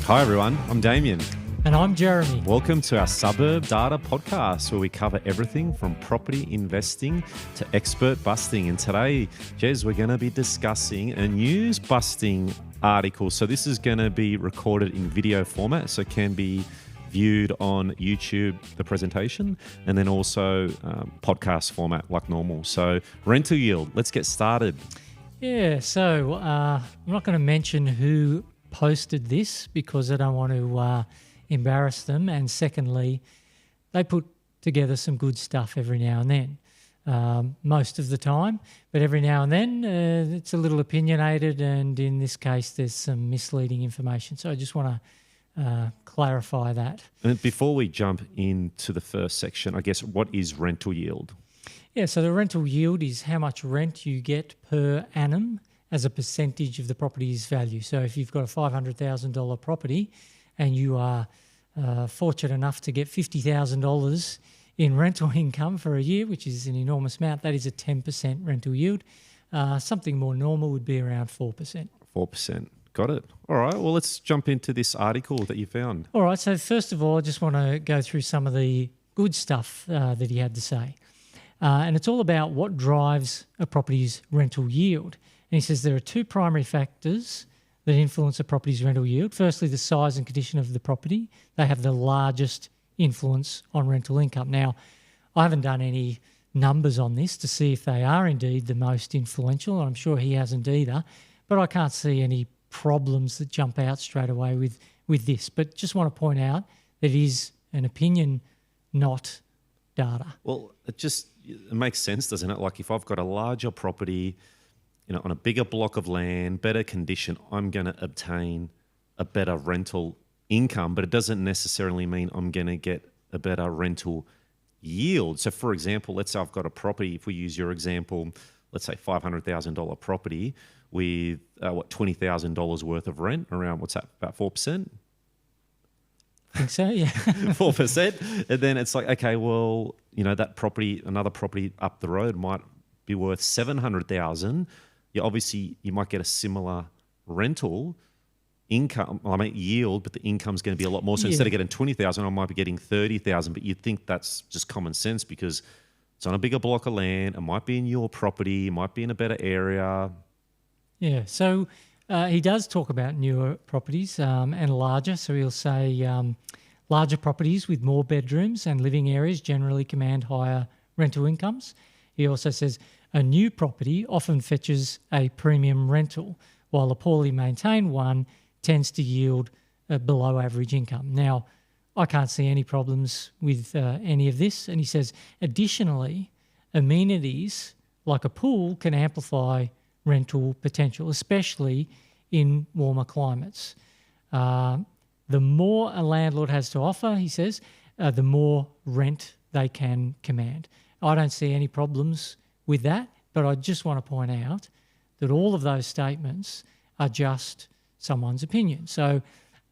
Hi everyone, I'm Damien. And I'm Jeremy. Welcome to our Suburb Data Podcast, where we cover everything from property investing to expert busting. And today, Jez, we're going to be discussing a news busting article. So this is going to be recorded in video format, so it can be viewed on YouTube, the presentation, and then also podcast format like normal. So rental yield, let's get started. Yeah, so I'm not going to mention who posted this because I don't want to embarrass them. And secondly, they put together some good stuff every now and then, most of the time. But every now and then it's a little opinionated, and in this case there's some misleading information. So I just want to clarify that. And before we jump into the first section, I guess, what is rental yield? Yeah, so the rental yield is how much rent you get per annum as a percentage of the property's value. So if you've got a $500,000 property and you are fortunate enough to get $50,000 in rental income for a year, which is an enormous amount, that is a 10% rental yield. Something more normal would be around 4%. 4%. Got it. All right. Well, let's jump into this article that you found. All right. So first of all, I just want to go through some of the good stuff that he had to say. And it's all about what drives a property's rental yield. And he says there are two primary factors that influence a property's rental yield. Firstly, the size and condition of the property. They have the largest influence on rental income. Now, I haven't done any numbers on this to see if they are indeed the most influential. I'm sure he hasn't either, but I can't see any problems that jump out straight away with this. But just want to point out that it is an opinion, not data. Well, it makes sense, doesn't it? Like if I've got a larger property, on a bigger block of land, better condition, I'm going to obtain a better rental income, but it doesn't necessarily mean I'm going to get a better rental yield. So for example, let's say I've got a property, if we use your example, let's say $500,000 property with $20,000 worth of rent, around, what's that, about 4%? I think so, yeah. 4%. And then it's like, okay, well, that property, another property up the road might be worth $700,000. You might get a similar rental income, yield, but the income's going to be a lot more. So instead of getting $20,000, I might be getting $30,000. But you'd think that's just common sense because it's on a bigger block of land. It might be in your property. It might be in a better area. Yeah. So he does talk about newer properties and larger. So he'll say larger properties with more bedrooms and living areas generally command higher rental incomes. He also says a new property often fetches a premium rental, while a poorly maintained one tends to yield a below average income. Now, I can't see any problems with any of this. And he says, additionally, amenities like a pool can amplify rental potential, especially in warmer climates. The more a landlord has to offer, he says, the more rent they can command. I don't see any problems with that, but I just want to point out that all of those statements are just someone's opinion. So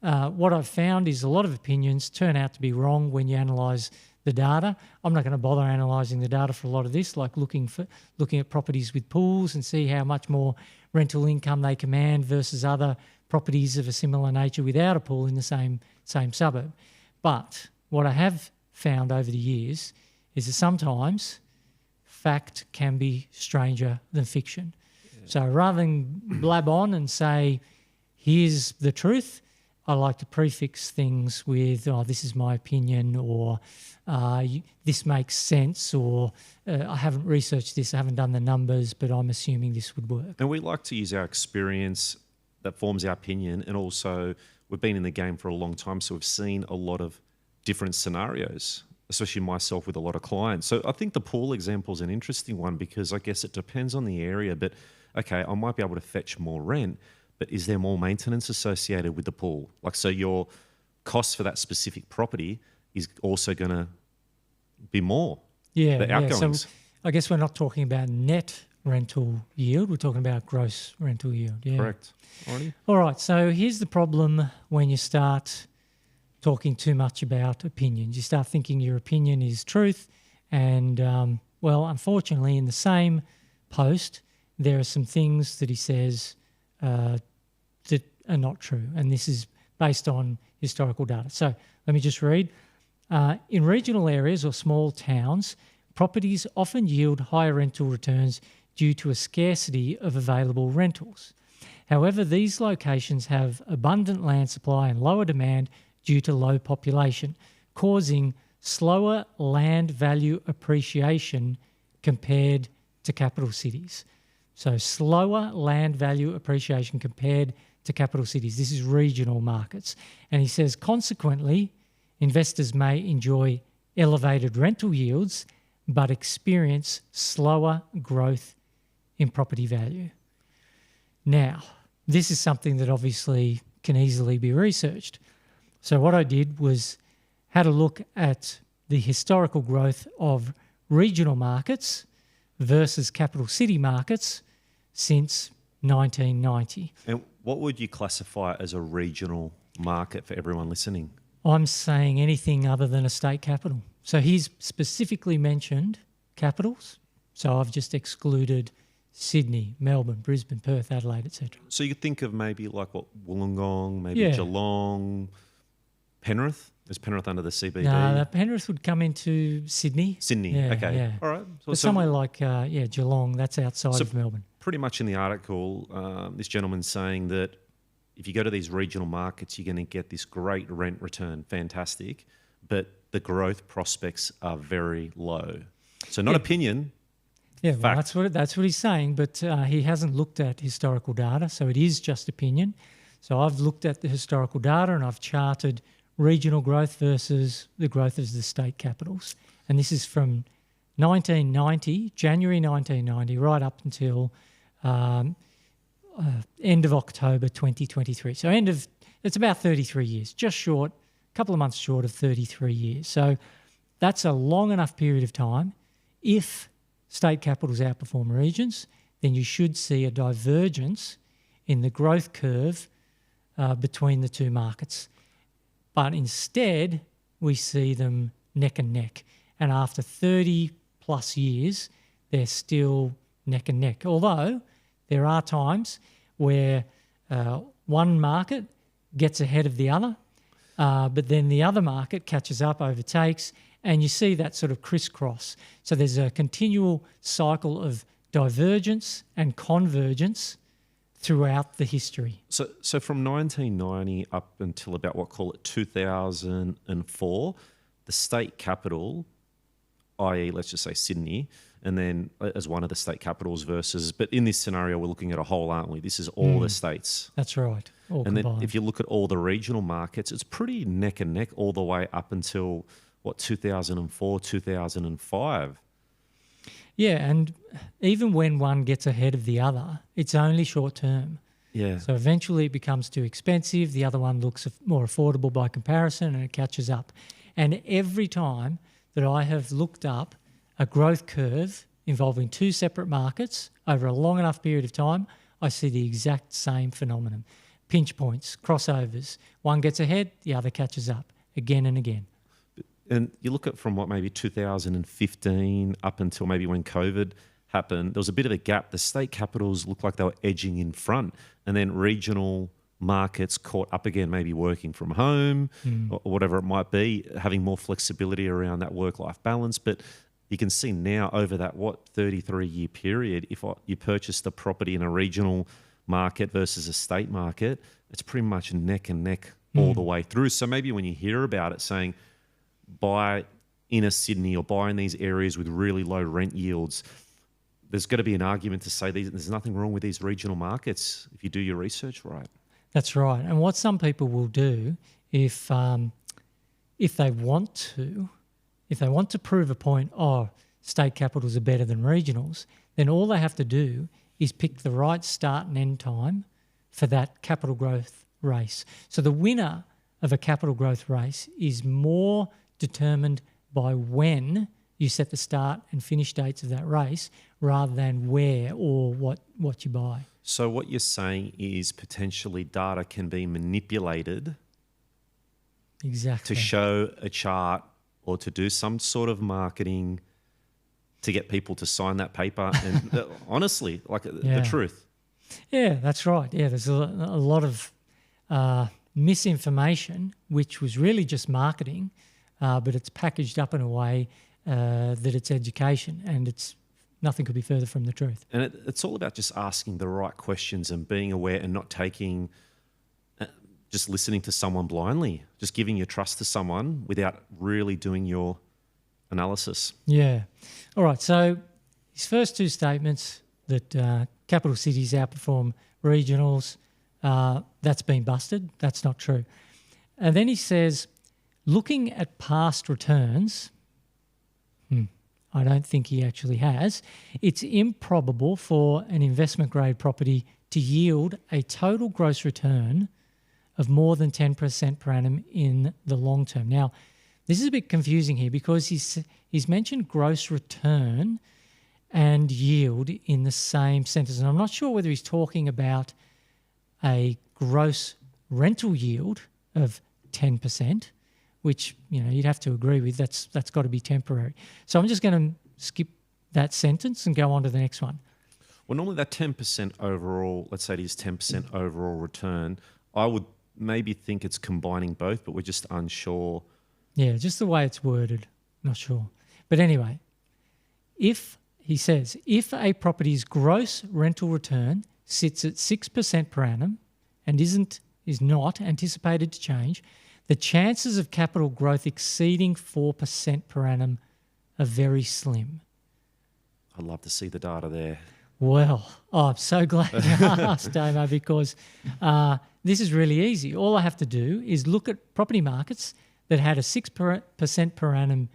what I've found is a lot of opinions turn out to be wrong when you analyse the data. I'm not going to bother analysing the data for a lot of this, like looking at properties with pools and see how much more rental income they command versus other properties of a similar nature without a pool in the same suburb. But what I have found over the years is that sometimes fact can be stranger than fiction. Yeah. So rather than blab on and say, here's the truth, I like to prefix things with, this is my opinion, or this makes sense, or I haven't researched this, I haven't done the numbers, but I'm assuming this would work. And we like to use our experience that forms our opinion, and also we've been in the game for a long time, so we've seen a lot of different scenarios, especially myself with a lot of clients. So I think the pool example is an interesting one because I guess it depends on the area, but okay, I might be able to fetch more rent, but is there more maintenance associated with the pool? Like, so your cost for that specific property is also going to be more. Yeah, the outgoings. So I guess we're not talking about net rental yield, we're talking about gross rental yield. Yeah. Correct. Alrighty. All right, so here's the problem when you start talking too much about opinions. You start thinking your opinion is truth, and unfortunately in the same post there are some things that he says that are not true, and this is based on historical data. So let me just read. In regional areas or small towns, properties often yield higher rental returns due to a scarcity of available rentals. However, these locations have abundant land supply and lower demand due to low population, causing slower land value appreciation compared to capital cities. So slower land value appreciation compared to capital cities. This is regional markets. And he says, consequently, investors may enjoy elevated rental yields but experience slower growth in property value. Now, this is something that obviously can easily be researched. So what I did was had a look at the historical growth of regional markets versus capital city markets since 1990. And what would you classify as a regional market for everyone listening? I'm saying anything other than a state capital. So he's specifically mentioned capitals. So I've just excluded Sydney, Melbourne, Brisbane, Perth, Adelaide, etc. So you think of maybe like what, Wollongong, maybe Geelong, Penrith? Is Penrith under the CBD? No, Penrith would come into Sydney. Sydney, Yeah, okay. yeah. All right. But somewhere like, Geelong, that's outside of Melbourne. Pretty much in the article, this gentleman's saying that if you go to these regional markets, you're going to get this great rent return, fantastic, but the growth prospects are very low. So not opinion, yeah, fact. Well, that's what he's saying, but he hasn't looked at historical data, so it is just opinion. So I've looked at the historical data and I've charted regional growth versus the growth of the state capitals. And this is from 1990, January 1990, right up until end of October 2023. So it's about 33 years, just short, a couple of months short of 33 years. So that's a long enough period of time. If state capitals outperform regions, then you should see a divergence in the growth curve between the two markets. But instead, we see them neck and neck. And after 30 plus years, they're still neck and neck. Although there are times where one market gets ahead of the other, but then the other market catches up, overtakes, and you see that sort of crisscross. So there's a continual cycle of divergence and convergence throughout the history. So from 1990 up until about, call it 2004, the state capital, i.e. let's just say Sydney, and then as one of the state capitals versus, but in this scenario we're looking at a whole, aren't we? This is all the states. That's right, all and combined. then if you look at all the regional markets, it's pretty neck and neck all the way up until, 2004, 2005. Yeah, and even when one gets ahead of the other, it's only short term. Yeah. So eventually it becomes too expensive. The other one looks more affordable by comparison and it catches up. And every time that I have looked up a growth curve involving two separate markets over a long enough period of time, I see the exact same phenomenon. Pinch points, crossovers. One gets ahead, the other catches up again and again. And you look at from maybe 2015 up until maybe when COVID happened, there was a bit of a gap. The state capitals looked like they were edging in front, and then regional markets caught up again, maybe working from home or whatever it might be, having more flexibility around that work-life balance. But you can see now over that, 33-year period, if you purchased a property in a regional market versus a state market, it's pretty much neck and neck all the way through. So maybe when you hear about it saying, buy inner Sydney or buy in these areas with really low rent yields, there's got to be an argument to say there's nothing wrong with these regional markets if you do your research right. That's right. And what some people will do if they want to prove a point, state capitals are better than regionals, then all they have to do is pick the right start and end time for that capital growth race. So the winner of a capital growth race is more determined by when you set the start and finish dates of that race rather than where or what you buy. So what you're saying is potentially data can be manipulated exactly to show a chart or to do some sort of marketing to get people to sign that paper. And honestly, the truth. Yeah, that's right. Yeah, there's a lot of misinformation, which was really just marketing, but it's packaged up in a way that it's education, and it's nothing could be further from the truth. And it's all about just asking the right questions and being aware and not taking, just listening to someone blindly, just giving your trust to someone without really doing your analysis. Yeah. All right. So his first two statements that capital cities outperform regionals, that's been busted. That's not true. And then he says, looking at past returns, I don't think he actually has, it's improbable for an investment grade property to yield a total gross return of more than 10% per annum in the long term. Now, this is a bit confusing here because he's mentioned gross return and yield in the same sentence. And I'm not sure whether he's talking about a gross rental yield of 10%, which, you know, you'd have to agree with. That's got to be temporary. So I'm just going to skip that sentence and go on to the next one. Well, normally that 10% overall, let's say it is 10% overall return, I would maybe think it's combining both, but we're just unsure. Yeah, just the way it's worded, not sure. But anyway, he says, if a property's gross rental return sits at 6% per annum and is not anticipated to change, the chances of capital growth exceeding 4% per annum are very slim. I'd love to see the data there. Well, I'm so glad you asked, Damo, because this is really easy. All I have to do is look at property markets that had a 6% per annum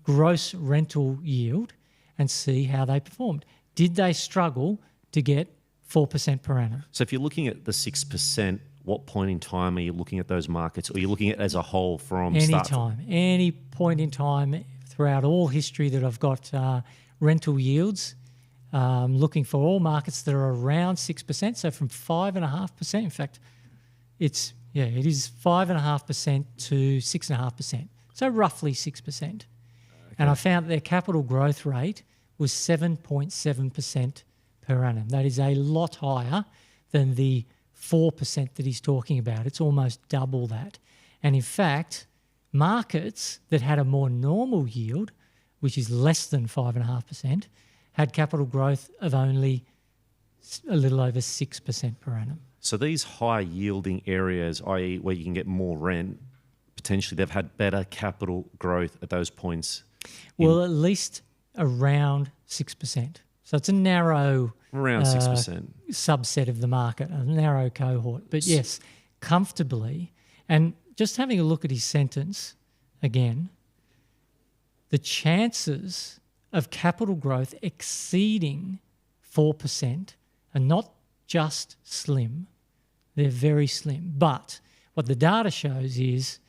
gross rental yield and see how they performed. Did they struggle to get 4% per annum? So if you're looking at the 6%, what point in time are you looking at those markets, or are you looking at it as a whole from start? Any point in time throughout all history that I've got rental yields, looking for all markets that are around 6%, so from 5.5%. In fact, it is 5.5% to 6.5%, so roughly 6%. Okay. And I found their capital growth rate was 7.7% per annum. That is a lot higher than the 4% that he's talking about. It's almost double that. And in fact, markets that had a more normal yield, which is less than 5.5%, had capital growth of only a little over 6% per annum. So these high yielding areas, i.e. where you can get more rent, potentially they've had better capital growth at those points? Well, at least around 6%. So it's a narrow... Around 6%. Subset of the market, a narrow cohort. But yes, comfortably. And just having a look at his sentence again, the chances of capital growth exceeding 4% are not just slim, they're very slim. But what the data shows is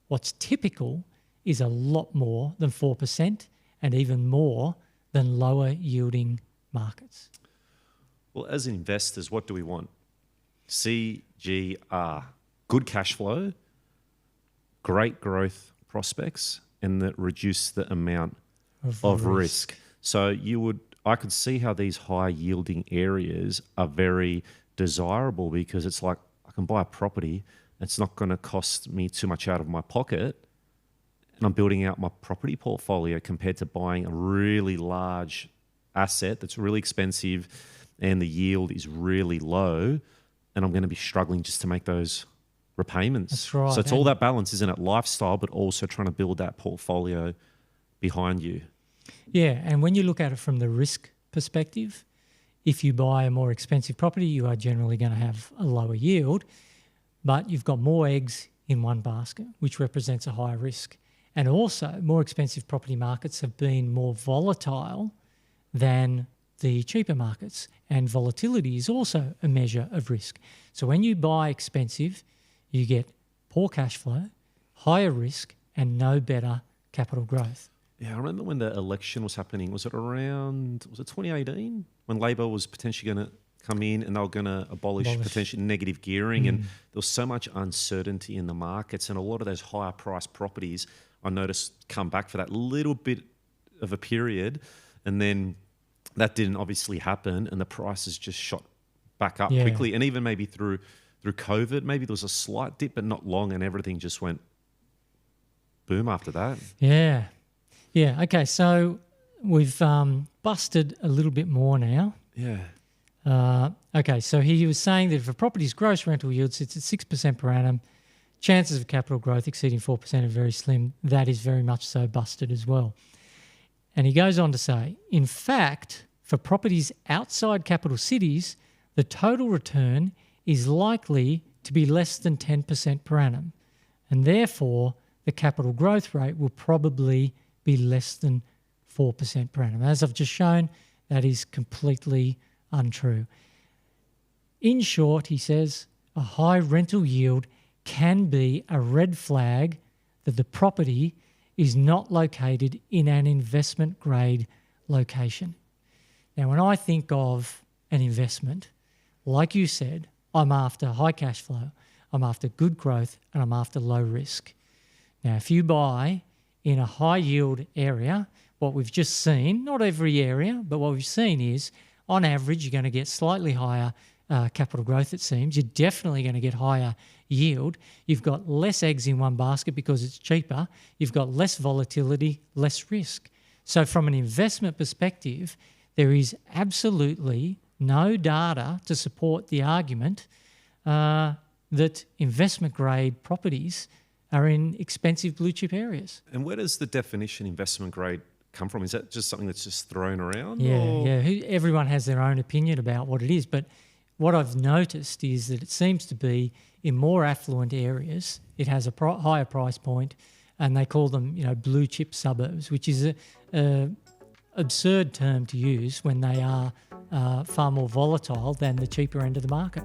what's typical is a lot more than 4% and even more than lower yielding markets. Well, as investors, what do we want? CGR, good cash flow, great growth prospects, and that reduce the amount of risk. So I could see how these high yielding areas are very desirable, because it's like I can buy a property, it's not going to cost me too much out of my pocket, and I'm building out my property portfolio compared to buying a really large asset that's really expensive and the yield is really low, and I'm going to be struggling just to make those repayments. That's right. So it's all that balance, isn't it? Lifestyle, but also trying to build that portfolio behind you. Yeah, and when you look at it from the risk perspective, if you buy a more expensive property, you are generally going to have a lower yield, but you've got more eggs in one basket, which represents a higher risk. And also, more expensive property markets have been more volatile than the cheaper markets, and volatility is also a measure of risk. So when you buy expensive, you get poor cash flow, higher risk, and no better capital growth. Yeah, I remember when the election was happening. Was it 2018 when Labor was potentially going to come in and they were going to abolish potentially negative gearing, and there was so much uncertainty in the markets, and a lot of those higher priced properties I noticed come back for that little bit of a period, and then that didn't obviously happen, and the prices just shot back up quickly, and even maybe through through COVID. Maybe there was a slight dip, but not long, and everything just went boom after that. Yeah. Yeah. Okay. So we've busted a little bit more now. Yeah. Okay. So he was saying that if a property's gross rental yield sits at 6% per annum, chances of capital growth exceeding 4% are very slim. That is very much so busted as well. And he goes on to say, in fact, for properties outside capital cities, the total return is likely to be less than 10% per annum. And therefore, the capital growth rate will probably be less than 4% per annum. As I've just shown, that is completely untrue. In short, he says, a high rental yield can be a red flag that the property is not located in an investment grade location. Now, when I think of an investment, like you said, I'm after high cash flow, I'm after good growth, and I'm after low risk. Now, if you buy in a high yield area, what we've just seen, not every area, but what we've seen is on average, you're going to get slightly higher capital growth, it seems. You're definitely going to get higher yield. You've got less eggs in one basket because it's cheaper. You've got less volatility, less risk. So from an investment perspective, there is absolutely no data to support the argument that investment grade properties are in expensive blue chip areas. And where does the definition investment grade come from? Is that just something that's just thrown around? Yeah. Everyone has their own opinion about what it is, but what I've noticed is that it seems to be in more affluent areas, it has a higher price point, and they call them, blue chip suburbs, which is a absurd term to use when they are far more volatile than the cheaper end of the market.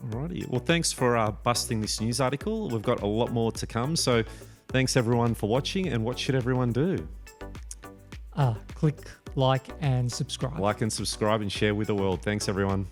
Alrighty. Well, thanks for busting this news article. We've got a lot more to come. So thanks everyone for watching. And what should everyone do? Click like and subscribe. Like and subscribe and share with the world. Thanks everyone.